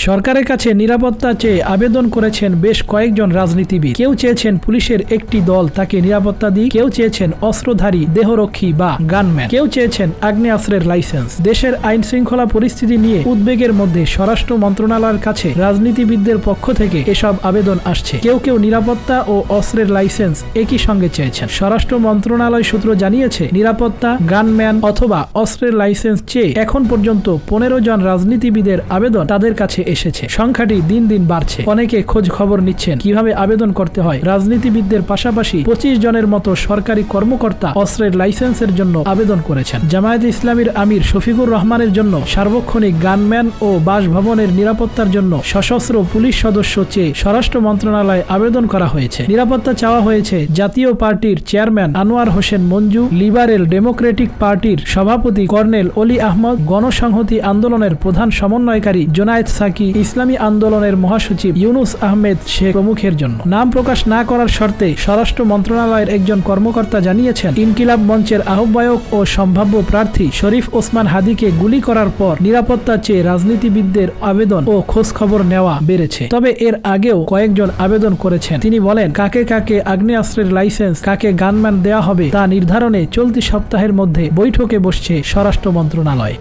সরকারের কাছে নিরাপত্তা চেয়ে আবেদন করেছেন বেশ কয়েকজন রাজনীতিবিদ। কেউ চেয়েছেন পুলিশের একটি দল তাকে নিরাপত্তা দিক, কেউ চেয়েছেন অস্ত্রধারী দেহরক্ষী বা গানম্যান, কেউ চেয়েছেন আগ্নেয়াস্ত্রের লাইসেন্স। দেশের আইন শৃঙ্খলা পরিস্থিতি নিয়ে উদ্বেগের মধ্যে স্বরাষ্ট্র মন্ত্রণালয়ের কাছে রাজনীতিবিদদের পক্ষ থেকে এসব আবেদন আসছে। কেউ কেউ নিরাপত্তা ও অস্ত্রের লাইসেন্স একই সঙ্গে চেয়েছেন। স্বরাষ্ট্র মন্ত্রণালয় সূত্র জানিয়েছে, নিরাপত্তা, গানম্যান অথবা অস্ত্রের লাইসেন্স চেয়ে এখন পর্যন্ত 15 জন রাজনীতিবিদের আবেদন তাদের কাছে এসেছে। সংখ্যাটি দিন দিন বাড়ছে। অনেকে খোঁজ খবর নিচ্ছেন কিভাবে আবেদন করতে হয়। রাজনীতিবিদদের পাশাপাশি 25 জনের মতো সরকারি কর্মকর্তা অস্ত্রের লাইসেন্সের জন্য আবেদন করেছেন। জামায়াতে ইসলামীর আমির শফিকুর রহমানের জন্য সার্বক্ষণিক গানম্যান ও বাসভবনের নিরাপত্তার জন্য সশস্ত্র পুলিশ সদস্য চেয়ে স্বরাষ্ট্র মন্ত্রণালয়ে আবেদন করা হয়েছে। নিরাপত্তা চাওয়া হয়েছে জাতীয় পার্টির chairman Anwar Hossain Manju, liberal Democratic পার্টির সভাপতি কর্নেল অলি আহমদ, গণসংহতি আন্দোলনের প্রধান সমন্বয়কারী জোনায়েদ সাকি, ইসলামী আন্দোলনের মহাসচিব ইউনুস আহমেদ শেখ প্রমুখের জন্য। নাম প্রকাশ না করার শর্তে স্বরাষ্ট্র মন্ত্রণালয়ের একজন কর্মকর্তা জানিয়েছেন, ইনকিলাব মঞ্চের আহ্বায়ক ও সম্ভাব্য প্রার্থী শরীফ ওসমান হাদিকে গুলি করার পর নিরাপত্তা চেয়ে রাজনীতিবিদদের আবেদন ও খোঁজ খবর নেওয়া বেড়েছে। তবে এর আগেও কয়েকজন আবেদন করেছেন। তিনি বলেন, কাকে কাকে আগ্নেয়াস্ত্রের লাইসেন্স, কাকে গানম্যান দেওয়া হবে তা নির্ধারণে চলতি সপ্তাহের মধ্যে বৈঠকে বসছে স্বরাষ্ট্র মন্ত্রণালয়।